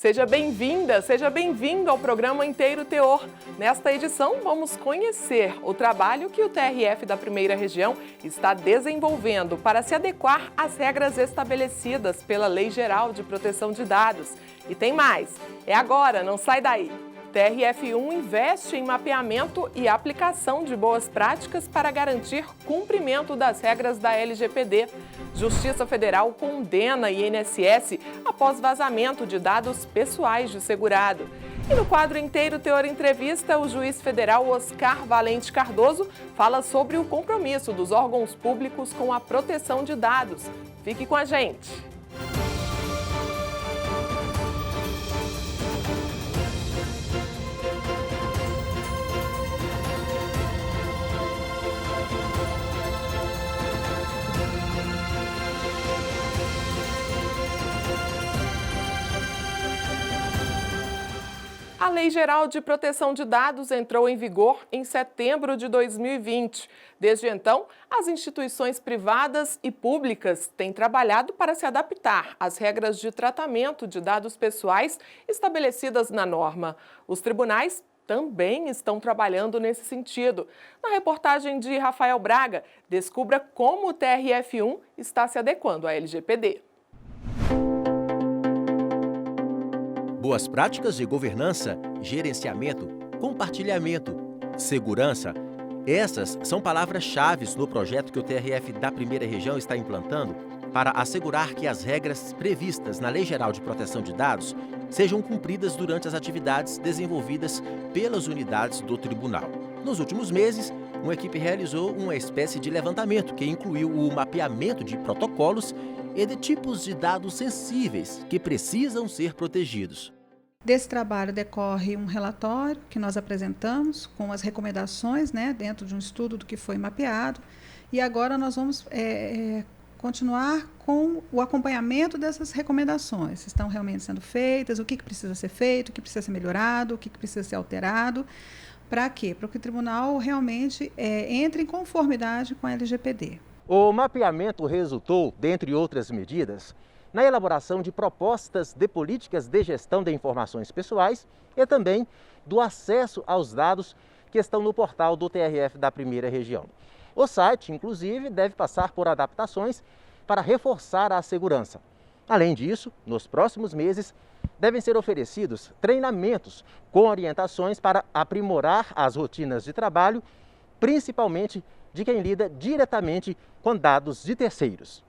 Seja bem-vinda, seja bem-vindo ao programa Inteiro Teor. Nesta edição, vamos conhecer o trabalho que o TRF da Primeira Região está desenvolvendo para se adequar às regras estabelecidas pela Lei Geral de Proteção de Dados. E tem mais, é agora, não sai daí! TRF1 investe em mapeamento e aplicação de boas práticas para garantir cumprimento das regras da LGPD. Justiça Federal condena INSS após vazamento de dados pessoais de segurado. E no quadro Inteiro Teor Entrevista, o juiz federal Oscar Valente Cardoso fala sobre o compromisso dos órgãos públicos com a proteção de dados. Fique com a gente! A Lei Geral de Proteção de Dados entrou em vigor em setembro de 2020. Desde então, as instituições privadas e públicas têm trabalhado para se adaptar às regras de tratamento de dados pessoais estabelecidas na norma. Os tribunais também estão trabalhando nesse sentido. Na reportagem de Rafael Braga, descubra como o TRF1 está se adequando à LGPD. Boas práticas de governança, gerenciamento, compartilhamento, segurança. Essas são palavras-chave no projeto que o TRF da Primeira Região está implantando para assegurar que as regras previstas na Lei Geral de Proteção de Dados sejam cumpridas durante as atividades desenvolvidas pelas unidades do tribunal. Nos últimos meses, uma equipe realizou uma espécie de levantamento que incluiu o mapeamento de protocolos e de tipos de dados sensíveis que precisam ser protegidos. Desse trabalho decorre um relatório que nós apresentamos com as recomendações, dentro de um estudo do que foi mapeado, e agora nós vamos continuar com o acompanhamento dessas recomendações. Estão realmente sendo feitas, o que precisa ser feito, o que precisa ser melhorado, o que precisa ser alterado. Para quê? Para que o tribunal realmente entre em conformidade com a LGPD. O mapeamento resultou, dentre outras medidas, na elaboração de propostas de políticas de gestão de informações pessoais e também do acesso aos dados que estão no portal do TRF da Primeira Região. O site, inclusive, deve passar por adaptações para reforçar a segurança. Além disso, nos próximos meses, devem ser oferecidos treinamentos com orientações para aprimorar as rotinas de trabalho, principalmente de quem lida diretamente com dados de terceiros.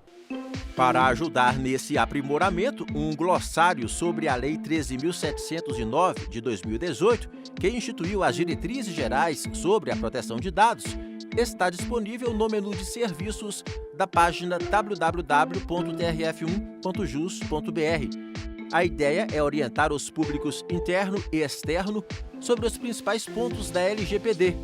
Para ajudar nesse aprimoramento, um glossário sobre a Lei 13.709 de 2018, que instituiu as diretrizes gerais sobre a proteção de dados, está disponível no menu de serviços da página www.trf1.jus.br. A ideia é orientar os públicos interno e externo sobre os principais pontos da LGPD.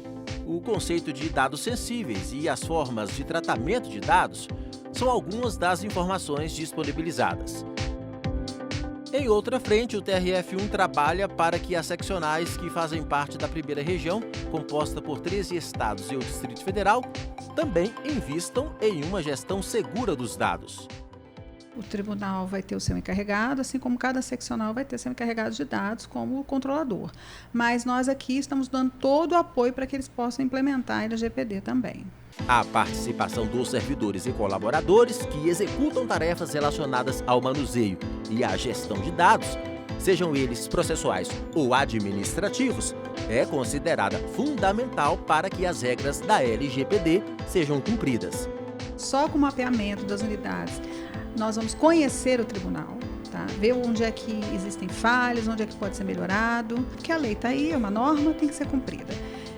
O conceito de dados sensíveis e as formas de tratamento de dados são algumas das informações disponibilizadas. Em outra frente, o TRF1 trabalha para que as seccionais que fazem parte da Primeira Região, composta por 13 estados e o Distrito Federal, também invistam em uma gestão segura dos dados. O tribunal vai ter o seu encarregado, assim como cada seccional vai ter seu encarregado de dados como controlador. Mas nós aqui estamos dando todo o apoio para que eles possam implementar a LGPD também. A participação dos servidores e colaboradores que executam tarefas relacionadas ao manuseio e à gestão de dados, sejam eles processuais ou administrativos, é considerada fundamental para que as regras da LGPD sejam cumpridas. Só com o mapeamento das unidades, nós vamos conhecer o tribunal, ver onde é que existem falhas, onde é que pode ser melhorado, porque a lei está aí, é uma norma, tem que ser cumprida.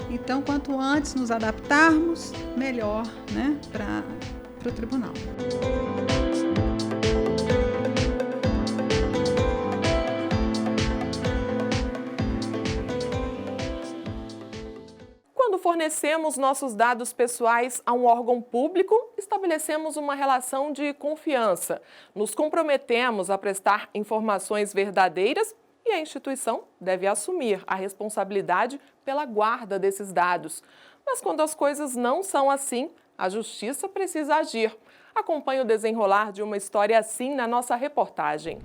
Então, quanto antes nos adaptarmos, melhor para o tribunal. Quando fornecemos nossos dados pessoais a um órgão público, estabelecemos uma relação de confiança. Nos comprometemos a prestar informações verdadeiras e a instituição deve assumir a responsabilidade pela guarda desses dados. Mas quando as coisas não são assim, a justiça precisa agir. Acompanhe o desenrolar de uma história assim na nossa reportagem.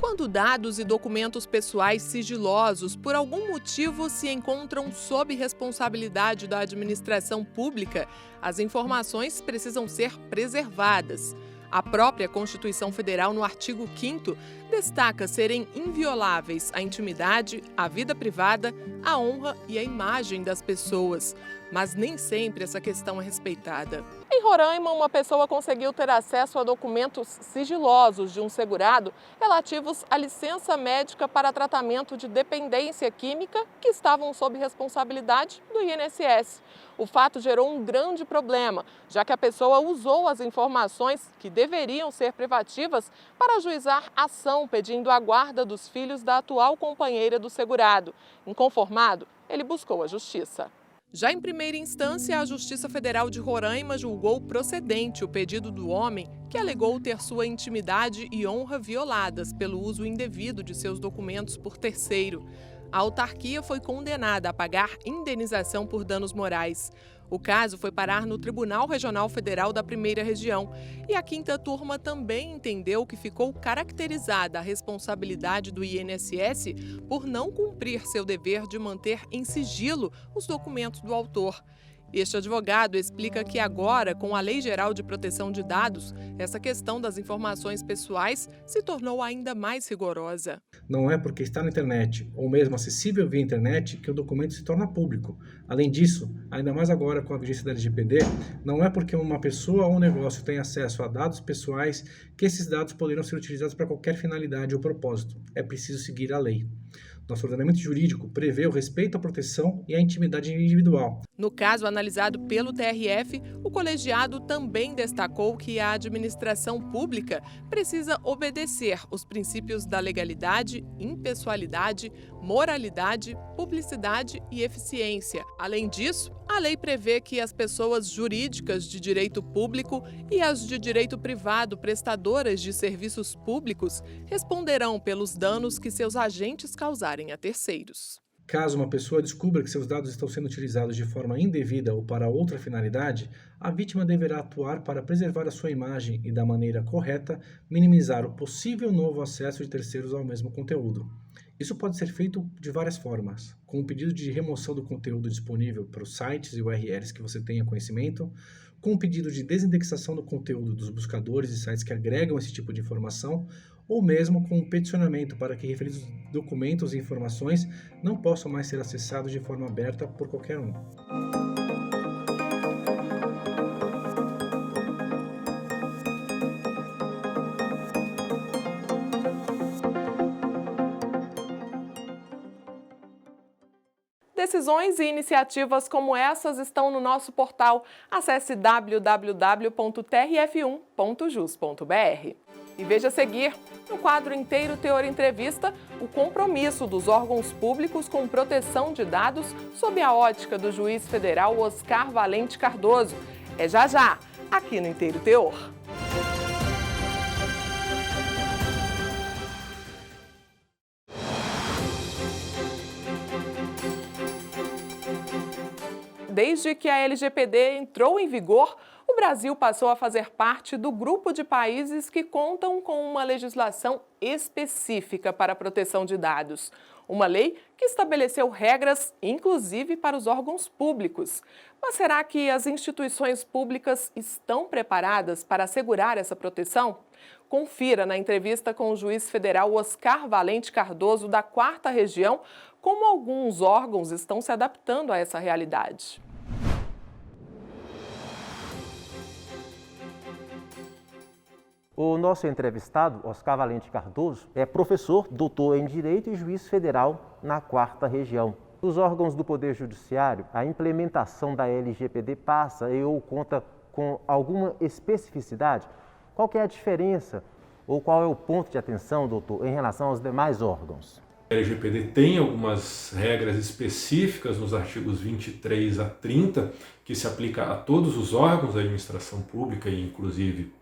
Quando dados e documentos pessoais sigilosos, por algum motivo, se encontram sob responsabilidade da administração pública, as informações precisam ser preservadas. A própria Constituição Federal, no artigo 5º, destaca serem invioláveis a intimidade, a vida privada, a honra e a imagem das pessoas. Mas nem sempre essa questão é respeitada. Em Roraima, uma pessoa conseguiu ter acesso a documentos sigilosos de um segurado relativos à licença médica para tratamento de dependência química que estavam sob responsabilidade do INSS. O fato gerou um grande problema, já que a pessoa usou as informações que deveriam ser privativas para ajuizar ação pedindo a guarda dos filhos da atual companheira do segurado. Inconformado, ele buscou a justiça. Já em primeira instância, a Justiça Federal de Roraima julgou procedente o pedido do homem que alegou ter sua intimidade e honra violadas pelo uso indevido de seus documentos por terceiro. A autarquia foi condenada a pagar indenização por danos morais. O caso foi parar no Tribunal Regional Federal da Primeira Região e a quinta turma também entendeu que ficou caracterizada a responsabilidade do INSS por não cumprir seu dever de manter em sigilo os documentos do autor. Este advogado explica que agora, com a Lei Geral de Proteção de Dados, essa questão das informações pessoais se tornou ainda mais rigorosa. Não é porque está na internet, ou mesmo acessível via internet, que o documento se torna público. Além disso, ainda mais agora com a vigência da LGPD, não é porque uma pessoa ou um negócio tem acesso a dados pessoais que esses dados poderão ser utilizados para qualquer finalidade ou propósito. É preciso seguir a lei. Nosso ordenamento jurídico prevê o respeito à proteção e à intimidade individual. No caso analisado pelo TRF, o colegiado também destacou que a administração pública precisa obedecer os princípios da legalidade, impessoalidade, moralidade, publicidade e eficiência. Além disso, a lei prevê que as pessoas jurídicas de direito público e as de direito privado prestadoras de serviços públicos responderão pelos danos que seus agentes causarem a terceiros. Caso uma pessoa descubra que seus dados estão sendo utilizados de forma indevida ou para outra finalidade, a vítima deverá atuar para preservar a sua imagem e, da maneira correta, minimizar o possível novo acesso de terceiros ao mesmo conteúdo. Isso pode ser feito de várias formas, com um pedido de remoção do conteúdo disponível para os sites e URLs que você tenha conhecimento, com um pedido de desindexação do conteúdo dos buscadores e sites que agregam esse tipo de informação, ou mesmo com um peticionamento para que referidos documentos e informações não possam mais ser acessados de forma aberta por qualquer um. Decisões e iniciativas como essas estão no nosso portal. Acesse www.trf1.jus.br. E veja a seguir, no quadro Inteiro Teor Entrevista, o compromisso dos órgãos públicos com proteção de dados sob a ótica do juiz federal Oscar Valente Cardoso. É já, aqui no Inteiro Teor. Desde que a LGPD entrou em vigor, o Brasil passou a fazer parte do grupo de países que contam com uma legislação específica para a proteção de dados. Uma lei que estabeleceu regras, inclusive para os órgãos públicos. Mas será que as instituições públicas estão preparadas para assegurar essa proteção? Confira na entrevista com o juiz federal Oscar Valente Cardoso, da 4ª Região, como alguns órgãos estão se adaptando a essa realidade. O nosso entrevistado, Oscar Valente Cardoso, é professor, doutor em Direito e juiz federal na 4ª Região. Os órgãos do Poder Judiciário, a implementação da LGPD passa ou conta com alguma especificidade? Qual que é a diferença ou qual é o ponto de atenção, doutor, em relação aos demais órgãos? A LGPD tem algumas regras específicas nos artigos 23 a 30 que se aplica a todos os órgãos da administração pública e inclusive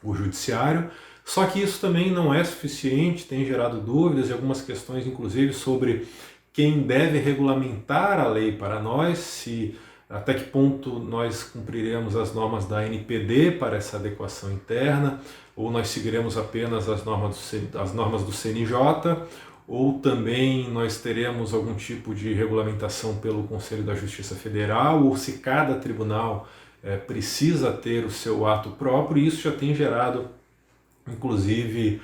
o judiciário, só que isso também não é suficiente, tem gerado dúvidas e algumas questões inclusive sobre quem deve regulamentar a lei para nós, se até que ponto nós cumpriremos as normas da NPD para essa adequação interna, ou nós seguiremos apenas as normas do CNJ, ou também nós teremos algum tipo de regulamentação pelo Conselho da Justiça Federal, ou se cada tribunal precisa ter o seu ato próprio, e isso já tem gerado, inclusive,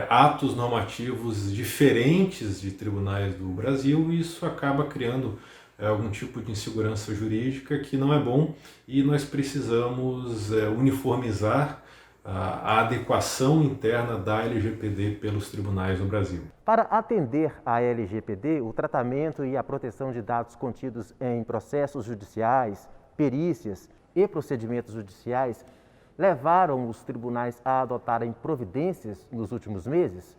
atos normativos diferentes de tribunais do Brasil, e isso acaba criando algum tipo de insegurança jurídica que não é bom, e nós precisamos uniformizar a adequação interna da LGPD pelos tribunais no Brasil. Para atender à LGPD, o tratamento e a proteção de dados contidos em processos judiciais, perícias e procedimentos judiciais levaram os tribunais a adotarem providências nos últimos meses?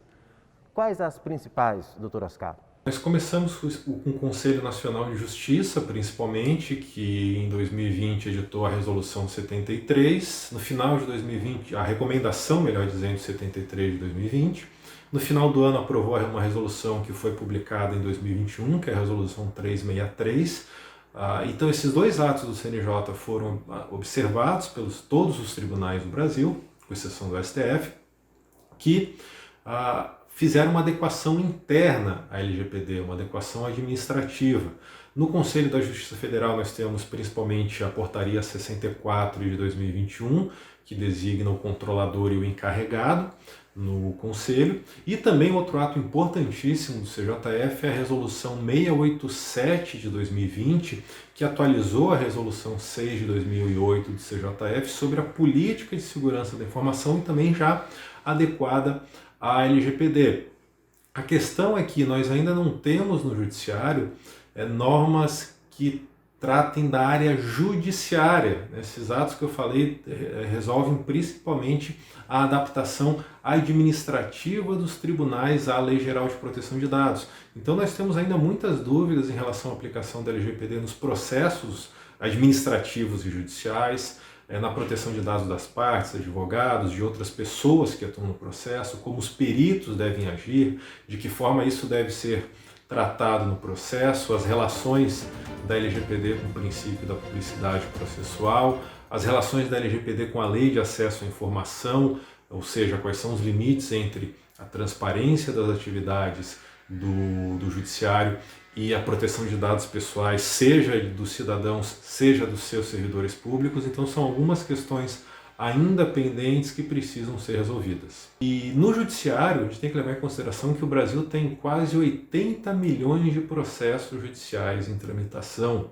Quais as principais, Dr. Oscar? Nós começamos com o Conselho Nacional de Justiça, principalmente, que em 2020 editou a Resolução 73, no final de 2020, a recomendação, melhor dizendo, 73 de 2020. No final do ano aprovou uma resolução que foi publicada em 2021, que é a Resolução 363. Então esses dois atos do CNJ foram observados pelos todos os tribunais do Brasil, com exceção do STF, que fizeram uma adequação interna à LGPD, uma adequação administrativa. No Conselho da Justiça Federal nós temos principalmente a Portaria 64 de 2021, que designa o controlador e o encarregado no Conselho, e também outro ato importantíssimo do CJF é a Resolução 687 de 2020, que atualizou a Resolução 6 de 2008 do CJF sobre a política de segurança da informação e também já adequada à LGPD. A questão é que nós ainda não temos no Judiciário normas que tratem da área judiciária. Esses atos que eu falei resolvem principalmente a adaptação administrativa dos tribunais à Lei Geral de Proteção de Dados. Então nós temos ainda muitas dúvidas em relação à aplicação da LGPD nos processos administrativos e judiciais, na proteção de dados das partes, advogados, de outras pessoas que atuam no processo, como os peritos devem agir, de que forma isso deve ser tratado no processo, as relações da LGPD com o princípio da publicidade processual, as relações da LGPD com a Lei de Acesso à Informação, ou seja, quais são os limites entre a transparência das atividades do judiciário e a proteção de dados pessoais, seja dos cidadãos, seja dos seus servidores públicos. Então são algumas questões ainda pendentes que precisam ser resolvidas. E no judiciário, a gente tem que levar em consideração que o Brasil tem quase 80 milhões de processos judiciais em tramitação.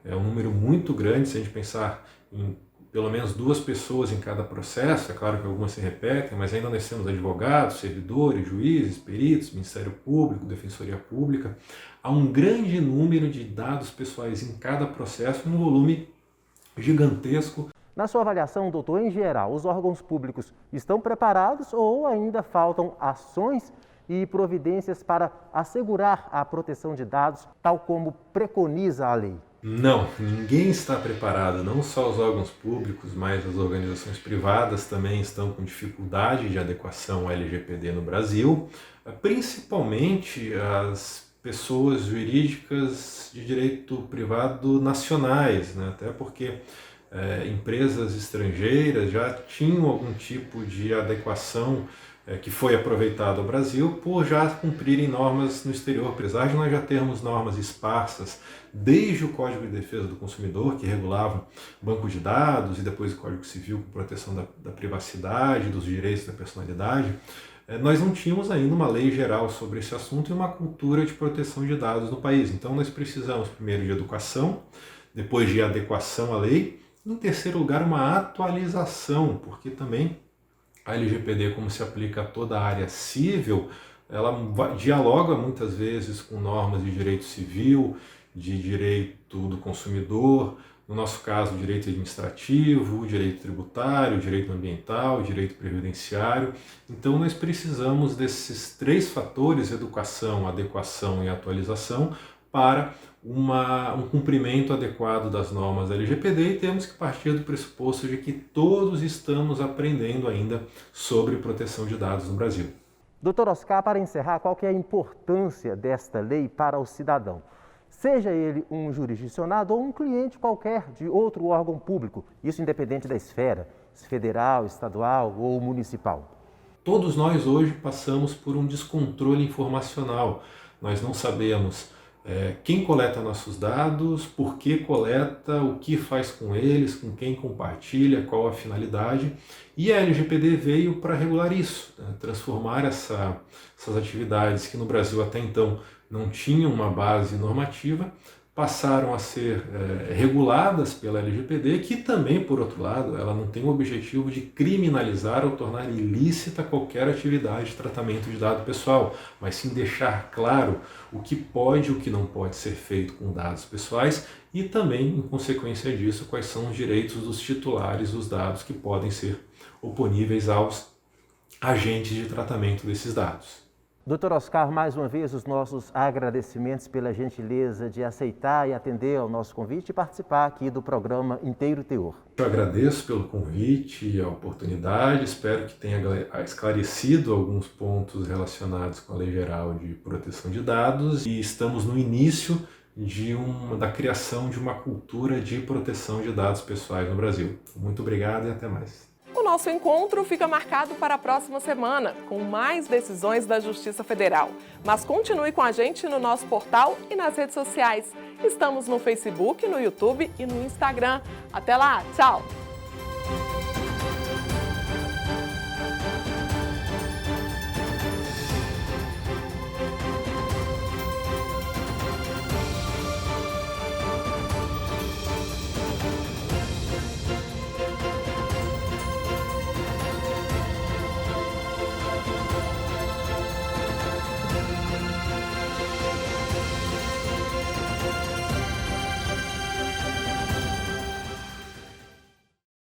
É um número muito grande se a gente pensar em pelo menos 2 pessoas em cada processo. É claro que algumas se repetem, mas ainda nós temos advogados, servidores, juízes, peritos, Ministério Público, Defensoria Pública. Há um grande número de dados pessoais em cada processo, um volume gigantesco. Na sua avaliação, doutor, em geral, os órgãos públicos estão preparados ou ainda faltam ações e providências para assegurar a proteção de dados, tal como preconiza a lei? Não, ninguém está preparado, não só os órgãos públicos, mas as organizações privadas também estão com dificuldade de adequação ao LGPD no Brasil, principalmente as pessoas jurídicas de direito privado nacionais, né? Até porque empresas estrangeiras já tinham algum tipo de adequação que foi aproveitado ao Brasil por já cumprirem normas no exterior. Apesar de nós já termos normas esparsas desde o Código de Defesa do Consumidor, que regulavam banco de dados, e depois o Código Civil com proteção da privacidade, dos direitos da personalidade, nós não tínhamos ainda uma lei geral sobre esse assunto e uma cultura de proteção de dados no país. Então nós precisamos primeiro de educação, depois de adequação à lei, em terceiro lugar uma atualização, porque também a LGPD, como se aplica a toda a área civil, ela dialoga muitas vezes com normas de direito civil, de direito do consumidor, no nosso caso, direito administrativo, direito tributário, direito ambiental, direito previdenciário. Então, nós precisamos desses 3 fatores, educação, adequação e atualização, para um cumprimento adequado das normas da LGPD, e temos que partir do pressuposto de que todos estamos aprendendo ainda sobre proteção de dados no Brasil. Dr. Oscar, para encerrar, qual que é a importância desta lei para o cidadão? Seja ele um jurisdicionado ou um cliente qualquer de outro órgão público, isso independente da esfera, federal, estadual ou municipal? Todos nós hoje passamos por um descontrole informacional. Nós não sabemos quem coleta nossos dados, por que coleta, o que faz com eles, com quem compartilha, qual a finalidade. E a LGPD veio para regular isso, né? Transformar essas atividades que no Brasil até então não tinham uma base normativa, passaram a ser reguladas pela LGPD, que também, por outro lado, ela não tem o objetivo de criminalizar ou tornar ilícita qualquer atividade de tratamento de dado pessoal, mas sim deixar claro o que pode e o que não pode ser feito com dados pessoais e também, em consequência disso, quais são os direitos dos titulares dos dados que podem ser oponíveis aos agentes de tratamento desses dados. Dr. Oscar, mais uma vez os nossos agradecimentos pela gentileza de aceitar e atender ao nosso convite e participar aqui do programa Inteiro Teor. Eu agradeço pelo convite e a oportunidade, espero que tenha esclarecido alguns pontos relacionados com a Lei Geral de Proteção de Dados e estamos no início da criação de uma cultura de proteção de dados pessoais no Brasil. Muito obrigado e até mais. O nosso encontro fica marcado para a próxima semana, com mais decisões da Justiça Federal. Mas continue com a gente no nosso portal e nas redes sociais. Estamos no Facebook, no YouTube e no Instagram. Até lá, tchau!